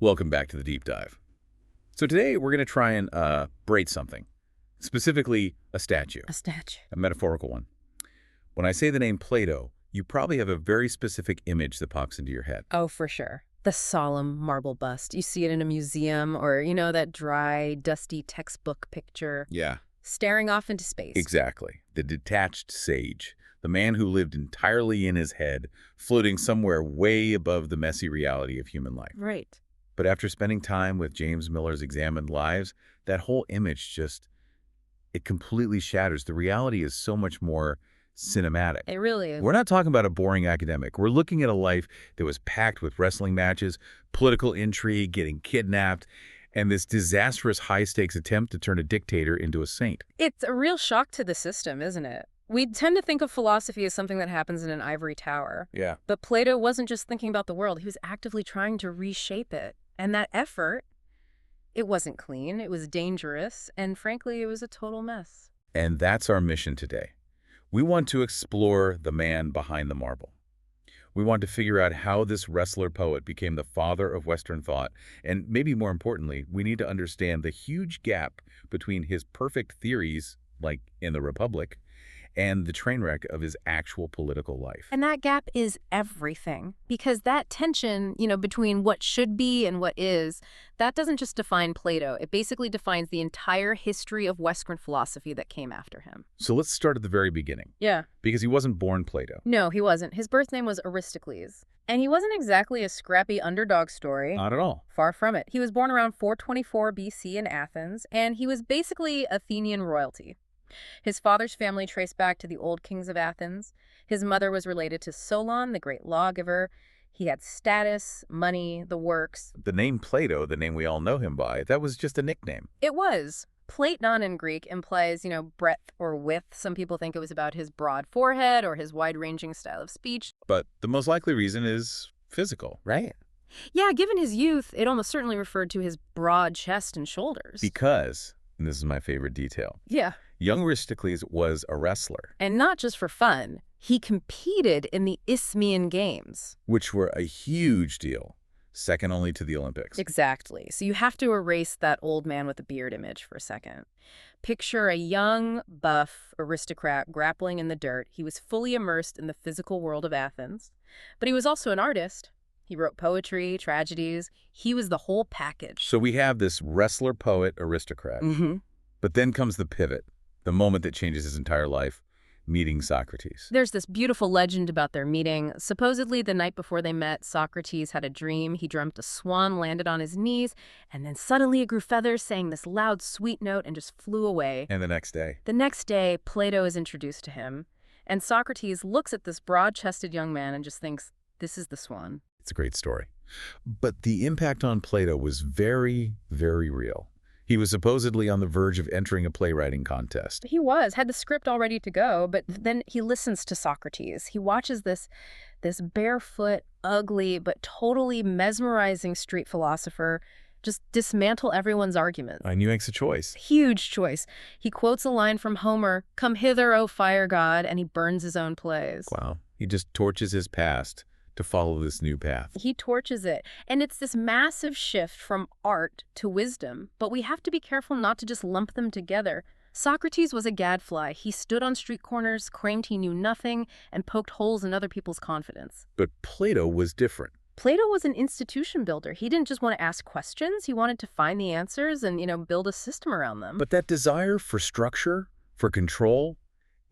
Welcome back to the deep dive. So today we're going to try and braid something, specifically a statue, a metaphorical one. When I say the name Plato, you probably have a very specific image that pops into your head. Oh, for sure. The solemn marble bust. You see it in a museum or, that dry, dusty textbook picture. Yeah. Staring off into space. Exactly. The detached sage, the man who lived entirely in his head, floating somewhere way above the messy reality of human life. Right. But after spending time with James Miller's Examined Lives, that whole image it completely shatters. The reality is so much more cinematic. It really is. We're not talking about a boring academic. We're looking at a life that was packed with wrestling matches, political intrigue, getting kidnapped, and this disastrous high-stakes attempt to turn a dictator into a saint. It's a real shock to the system, isn't it? We tend to think of philosophy as something that happens in an ivory tower. Yeah. But Plato wasn't just thinking about the world. He was actively trying to reshape it. And that effort, it wasn't clean, it was dangerous, and frankly, it was a total mess. And that's our mission today. We want to explore the man behind the marble. We want to figure out how this wrestler poet became the father of Western thought, and maybe more importantly, we need to understand the huge gap between his perfect theories, like in the Republic, and the train wreck of his actual political life. And that gap is everything, because that tension, between what should be and what is, that doesn't just define Plato. It basically defines the entire history of Western philosophy that came after him. So let's start at the very beginning. Yeah. Because he wasn't born Plato. No, he wasn't. His birth name was Aristocles. And he wasn't exactly a scrappy underdog story. Not at all. Far from it. He was born around 424 BC in Athens, and he was basically Athenian royalty. His father's family traced back to the old kings of Athens. His mother was related to Solon, the great lawgiver. He had status, money, the works. The name Plato, the name we all know him by, that was just a nickname. It was. Platon in Greek implies, breadth or width. Some people think it was about his broad forehead or his wide-ranging style of speech. But the most likely reason is physical, right? Yeah, given his youth, it almost certainly referred to his broad chest and shoulders. Because, and this is my favorite detail, yeah, young Aristocles was a wrestler. And not just for fun. He competed in the Isthmian Games. Which were a huge deal, second only to the Olympics. Exactly. So you have to erase that old man with a beard image for a second. Picture a young, buff aristocrat grappling in the dirt. He was fully immersed in the physical world of Athens. But he was also an artist. He wrote poetry, tragedies. He was the whole package. So we have this wrestler, poet, aristocrat. Mm-hmm. But then comes the pivot. The moment that changes his entire life, meeting Socrates. There's this beautiful legend about their meeting. Supposedly, the night before they met, Socrates had a dream. He dreamt a swan landed on his knees, and then suddenly it grew feathers, sang this loud, sweet note, and just flew away. And the next day? The next day, Plato is introduced to him, and Socrates looks at this broad-chested young man and just thinks, this is the swan. It's a great story. But the impact on Plato was very, very real. He was supposedly on the verge of entering a playwriting contest. He had the script all ready to go, but then he listens to Socrates. He watches this barefoot, ugly, but totally mesmerizing street philosopher just dismantle everyone's arguments. And he makes a choice. Huge choice. He quotes a line from Homer, "Come hither, O fire god," and he burns his own plays. Wow. He just torches his past to follow this new path. He torches it. And it's this massive shift from art to wisdom. But we have to be careful not to just lump them together. Socrates was a gadfly. He stood on street corners, claimed he knew nothing, and poked holes in other people's confidence. But Plato was different. Plato was an institution builder. He didn't just want to ask questions. He wanted to find the answers and, build a system around them. But that desire for structure, for control,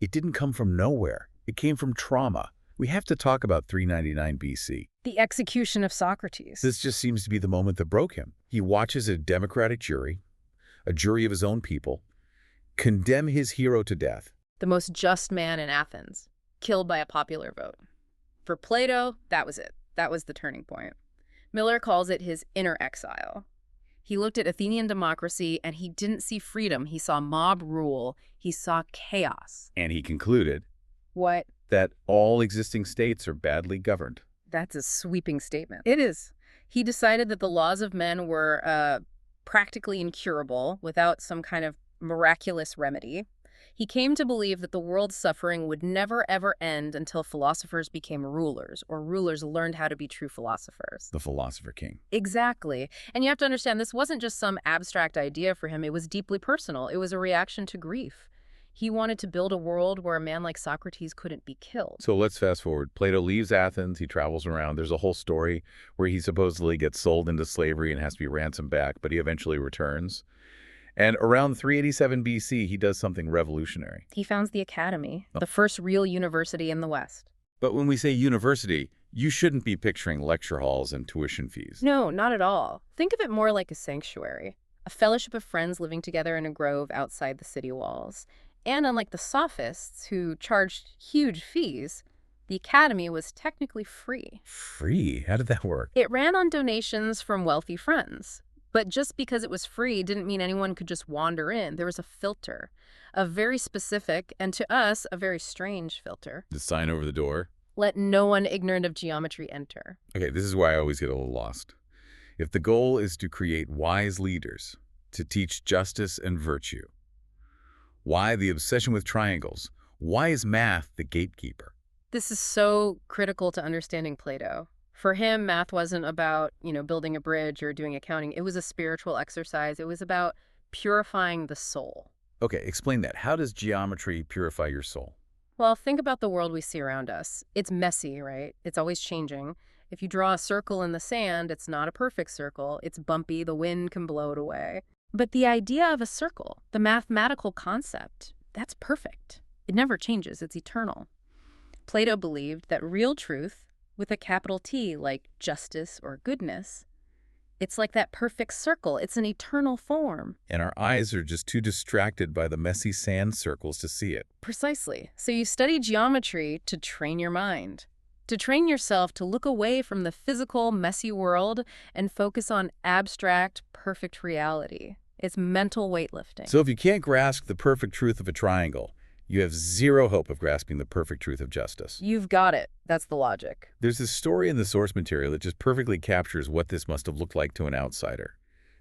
it didn't come from nowhere. It came from trauma. We have to talk about 399 BC. The execution of Socrates. This just seems to be the moment that broke him. He watches a democratic jury, a jury of his own people, condemn his hero to death. The most just man in Athens, killed by a popular vote. For Plato, that was it. That was the turning point. Miller calls it his inner exile. He looked at Athenian democracy and he didn't see freedom. He saw mob rule. He saw chaos. And he concluded What? That all existing states are badly governed. That's a sweeping statement. It is. He decided that the laws of men were practically incurable without some kind of miraculous remedy. He came to believe that the world's suffering would never ever end until philosophers became rulers, or rulers learned how to be true philosophers. The philosopher king. Exactly. And you have to understand, this wasn't just some abstract idea for him. It was deeply personal. It was a reaction to grief. He wanted to build a world where a man like Socrates couldn't be killed. So let's fast forward. Plato leaves Athens. He travels around. There's a whole story where he supposedly gets sold into slavery and has to be ransomed back, but he eventually returns. And around 387 BC, he does something revolutionary. He founds the Academy, the first real university in the West. But when we say university, you shouldn't be picturing lecture halls and tuition fees. No, not at all. Think of it more like a sanctuary, a fellowship of friends living together in a grove outside the city walls. And unlike the sophists, who charged huge fees, the Academy was technically free. Free? How did that work? It ran on donations from wealthy friends. But just because it was free didn't mean anyone could just wander in. There was a filter, a very specific, and to us, a very strange filter. The sign over the door? Let no one ignorant of geometry enter. Okay, this is why I always get a little lost. If the goal is to create wise leaders, to teach justice and virtue, why the obsession with triangles? Why is math the gatekeeper? This is so critical to understanding Plato. For him, math wasn't about, building a bridge or doing accounting. It was a spiritual exercise. It was about purifying the soul. Okay, explain that. How does geometry purify your soul? Well, think about the world we see around us. It's messy, right? It's always changing. If you draw a circle in the sand, it's not a perfect circle. It's bumpy. The wind can blow it away. But the idea of a circle, the mathematical concept, that's perfect. It never changes. It's eternal. Plato believed that real truth, with a capital T, like justice or goodness, it's like that perfect circle. It's an eternal form. And our eyes are just too distracted by the messy sand circles to see it. Precisely. So you study geometry to train your mind, to train yourself to look away from the physical, messy world and focus on abstract, perfect reality. It's mental weightlifting. So if you can't grasp the perfect truth of a triangle, you have zero hope of grasping the perfect truth of justice. You've got it. That's the logic. There's this story in the source material that just perfectly captures what this must have looked like to an outsider.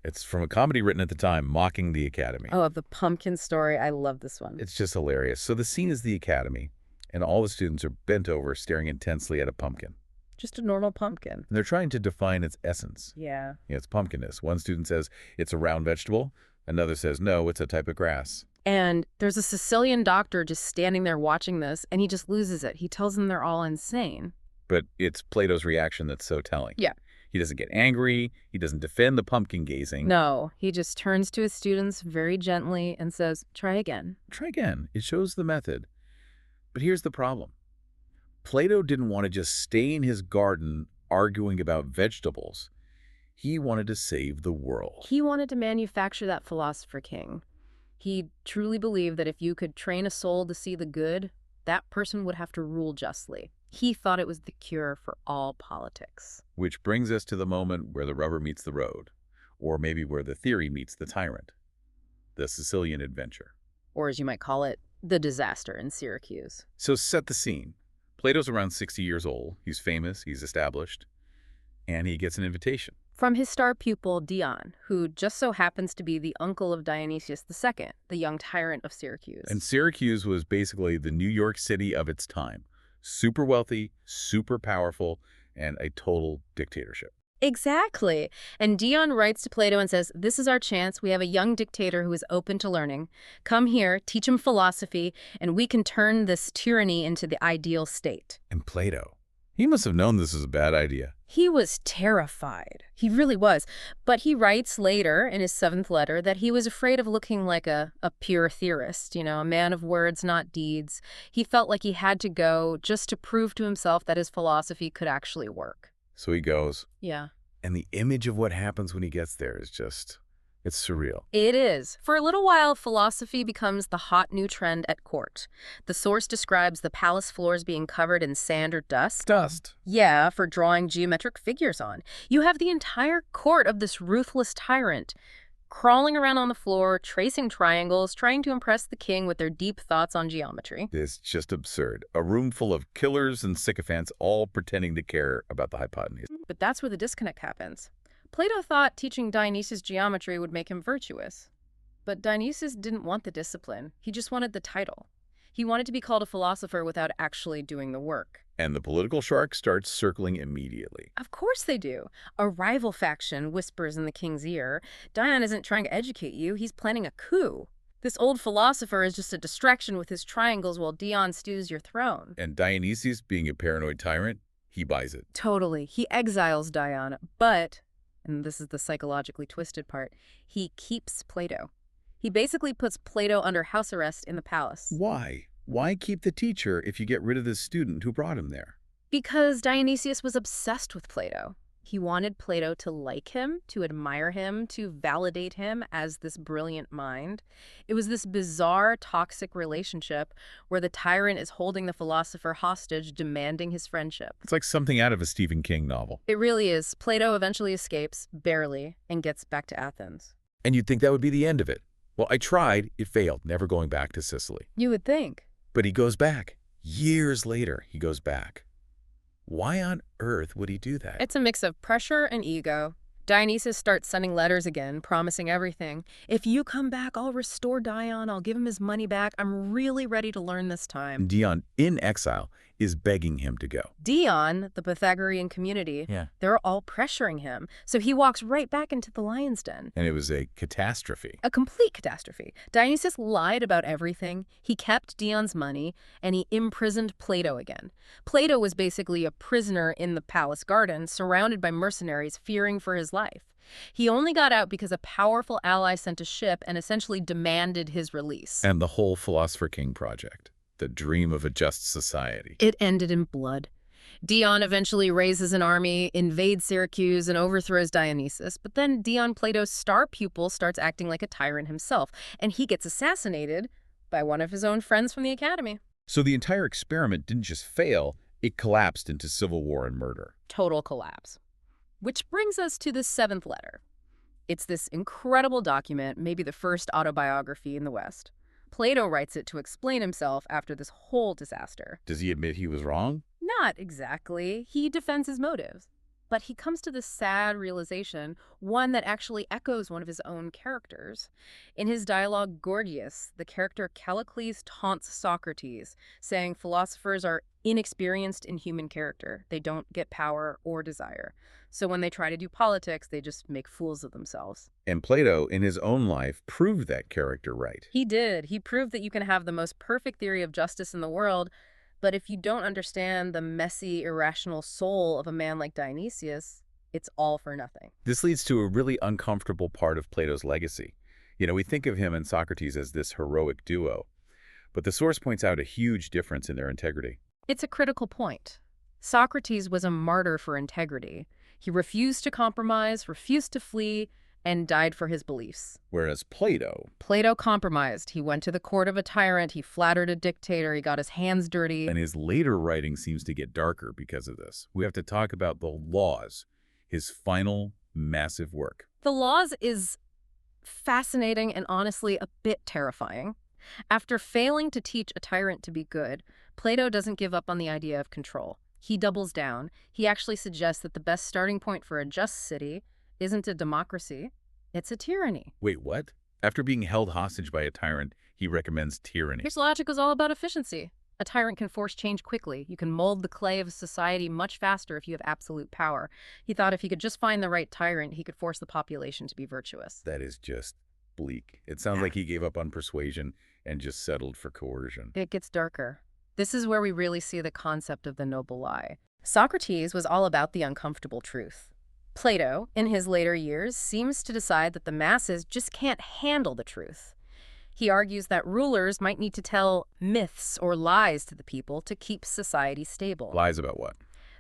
It's from a comedy written at the time, mocking the Academy. Oh, of the pumpkin story. I love this one. It's just hilarious. So the scene is the Academy, and all the students are bent over, staring intensely at a pumpkin. Just a normal pumpkin. And they're trying to define its essence. Yeah. It's pumpkinness. One student says it's a round vegetable. Another says, no, it's a type of grass. And there's a Sicilian doctor just standing there watching this, and he just loses it. He tells them they're all insane. But it's Plato's reaction that's so telling. Yeah. He doesn't get angry. He doesn't defend the pumpkin gazing. No, he just turns to his students very gently and says, try again. Try again. It shows the method. But here's the problem. Plato didn't want to just stay in his garden arguing about vegetables. He wanted to save the world. He wanted to manufacture that philosopher king. He truly believed that if you could train a soul to see the good, that person would have to rule justly. He thought it was the cure for all politics. Which brings us to the moment where the rubber meets the road, or maybe where the theory meets the tyrant, the Sicilian adventure. Or as you might call it, the disaster in Syracuse. So set the scene. Plato's around 60 years old. He's famous, he's established, and he gets an invitation. From his star pupil, Dion, who just so happens to be the uncle of Dionysius II, the young tyrant of Syracuse. And Syracuse was basically the New York City of its time. Super wealthy, super powerful, and a total dictatorship. Exactly. And Dion writes to Plato and says, this is our chance. We have a young dictator who is open to learning. Come here, teach him philosophy, and we can turn this tyranny into the ideal state. And Plato, he must have known this was a bad idea. He was terrified. He really was. But he writes later in his 7th letter that he was afraid of looking like a pure theorist, a man of words, not deeds. He felt like he had to go just to prove to himself that his philosophy could actually work. So he goes. Yeah. And the image of what happens when he gets there is just, it's surreal. It is. For a little while, philosophy becomes the hot new trend at court. The source describes the palace floors being covered in sand or dust. Dust? Yeah, for drawing geometric figures on. You have the entire court of this ruthless tyrant crawling around on the floor, tracing triangles, trying to impress the king with their deep thoughts on geometry. It's just absurd. A room full of killers and sycophants all pretending to care about the hypotenuse. But that's where the disconnect happens. Plato thought teaching Dionysius geometry would make him virtuous. But Dionysius didn't want the discipline. He just wanted the title. He wanted to be called a philosopher without actually doing the work. And the political shark starts circling immediately. Of course they do. A rival faction whispers in the king's ear, Dion isn't trying to educate you, he's planning a coup. This old philosopher is just a distraction with his triangles while Dion stews your throne. And Dionysius, being a paranoid tyrant, he buys it. Totally. He exiles Dion, but, and this is the psychologically twisted part, he keeps Plato. He basically puts Plato under house arrest in the palace. Why? Why keep the teacher if you get rid of the student who brought him there? Because Dionysius was obsessed with Plato. He wanted Plato to like him, to admire him, to validate him as this brilliant mind. It was this bizarre, toxic relationship where the tyrant is holding the philosopher hostage, demanding his friendship. It's like something out of a Stephen King novel. It really is. Plato eventually escapes, barely, and gets back to Athens. And you'd think that would be the end of it. Well, I tried. It failed, never going back to Sicily. You would think. But he goes back. Years later, he goes back. Why on earth would he do that? It's a mix of pressure and ego. Dionysius starts sending letters again, promising everything. If you come back, I'll restore Dion. I'll give him his money back. I'm really ready to learn this time. Dion, in exile, is begging him to go. Dion, the Pythagorean community, they're all pressuring him. So he walks right back into the lion's den. And it was a catastrophe. A complete catastrophe. Dionysius lied about everything. He kept Dion's money, and he imprisoned Plato again. Plato was basically a prisoner in the palace garden, surrounded by mercenaries, fearing for his life. He only got out because a powerful ally sent a ship and essentially demanded his release. And the whole Philosopher King project, the dream of a just society. It ended in blood. Dion eventually raises an army, invades Syracuse, and overthrows Dionysius. But then Dion, Plato's star pupil, starts acting like a tyrant himself, and he gets assassinated by one of his own friends from the academy. So the entire experiment didn't just fail, it collapsed into civil war and murder. Total collapse. Which brings us to the seventh letter. It's this incredible document, maybe the first autobiography in the West. Plato writes it to explain himself after this whole disaster. Does he admit he was wrong? Not exactly. He defends his motives. But he comes to this sad realization, one that actually echoes one of his own characters. In his dialogue Gorgias, the character Callicles taunts Socrates, saying philosophers are inexperienced in human character. They don't get power or desire. So when they try to do politics, they just make fools of themselves. And Plato, in his own life, proved that character right. He did. He proved that you can have the most perfect theory of justice in the world, but if you don't understand the messy, irrational soul of a man like Dionysius, it's all for nothing. This leads to a really uncomfortable part of Plato's legacy. You know, we think of him and Socrates as this heroic duo, but the source points out a huge difference in their integrity. It's a critical point. Socrates was a martyr for integrity. He refused to compromise, refused to flee, and died for his beliefs. Whereas Plato compromised. He went to the court of a tyrant, he flattered a dictator, he got his hands dirty. And his later writing seems to get darker because of this. We have to talk about the Laws, his final massive work. The Laws is fascinating and honestly a bit terrifying. After failing to teach a tyrant to be good, Plato doesn't give up on the idea of control. He doubles down. He actually suggests that the best starting point for a just city isn't a democracy, it's a tyranny. Wait, what? After being held hostage by a tyrant, he recommends tyranny. His logic is all about efficiency. A tyrant can force change quickly. You can mold the clay of a society much faster if you have absolute power. He thought if he could just find the right tyrant, he could force the population to be virtuous. That is just bleak. It sounds like he gave up on persuasion and just settled for coercion. It gets darker. This is where we really see the concept of the noble lie. Socrates was all about the uncomfortable truth. Plato, in his later years, seems to decide that the masses just can't handle the truth. He argues that rulers might need to tell myths or lies to the people to keep society stable. Lies about what?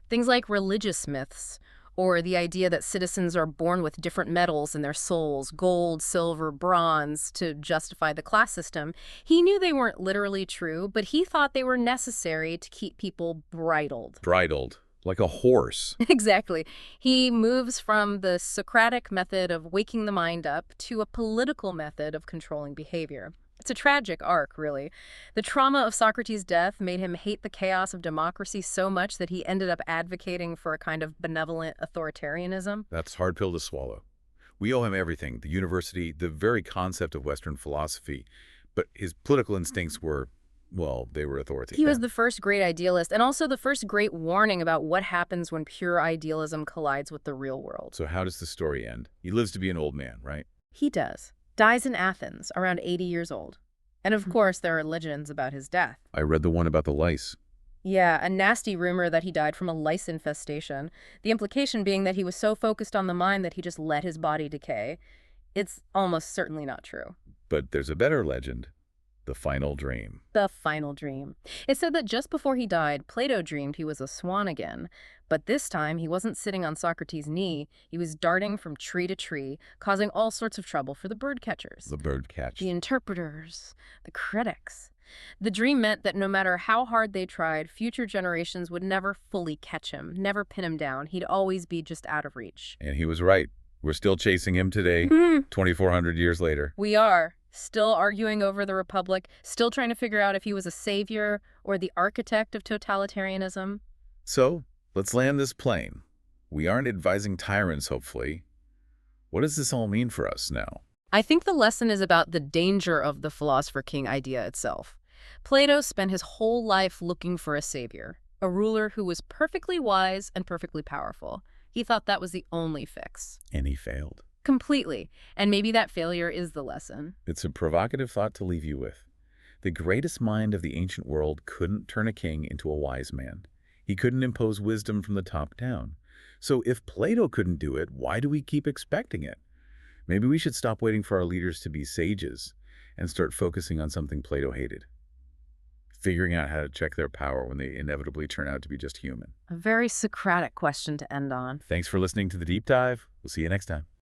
Things like religious myths, or the idea that citizens are born with different metals in their souls, gold, silver, bronze, to justify the class system. He knew they weren't literally true, but he thought they were necessary to keep people bridled. Bridled. Like a horse. Exactly. He moves from the Socratic method of waking the mind up to a political method of controlling behavior. It's a tragic arc, really. The trauma of Socrates' death made him hate the chaos of democracy so much that he ended up advocating for a kind of benevolent authoritarianism. That's a hard pill to swallow. We owe him everything, the university, the very concept of Western philosophy. But his political instincts were, well, they were He was authoritarian. the first great idealist and also the first great warning about what happens when pure idealism collides with the real world. So how does the story end? He lives to be an old man, right? He does. Dies in Athens, around 80 years old. And of course, there are legends about his death. I read the one about the lice. Yeah, a nasty rumor that he died from a lice infestation. The implication being that he was so focused on the mind that he just let his body decay. It's almost certainly not true. But there's a better legend, the final dream. The final dream. It said that just before he died, Plato dreamed he was a swan again. But this time, he wasn't sitting on Socrates' knee. He was darting from tree to tree, causing all sorts of trouble for the bird catchers. The bird catch. The interpreters, the critics. The dream meant that no matter how hard they tried, future generations would never fully catch him, never pin him down. He'd always be just out of reach. And he was right. We're still chasing him today, 2,400 years later. We are. Still arguing over the Republic, still trying to figure out if he was a savior or the architect of totalitarianism. So, let's land this plane. We aren't advising tyrants, hopefully. What does this all mean for us now? I think the lesson is about the danger of the philosopher king idea itself. Plato spent his whole life looking for a savior, a ruler who was perfectly wise and perfectly powerful. He thought that was the only fix. And he failed. Completely. And maybe that failure is the lesson. It's a provocative thought to leave you with. The greatest mind of the ancient world couldn't turn a king into a wise man. He couldn't impose wisdom from the top down. So if Plato couldn't do it, why do we keep expecting it? Maybe we should stop waiting for our leaders to be sages and start focusing on something Plato hated. Figuring out how to check their power when they inevitably turn out to be just human. A very Socratic question to end on. Thanks for listening to The Deep Dive. We'll see you next time.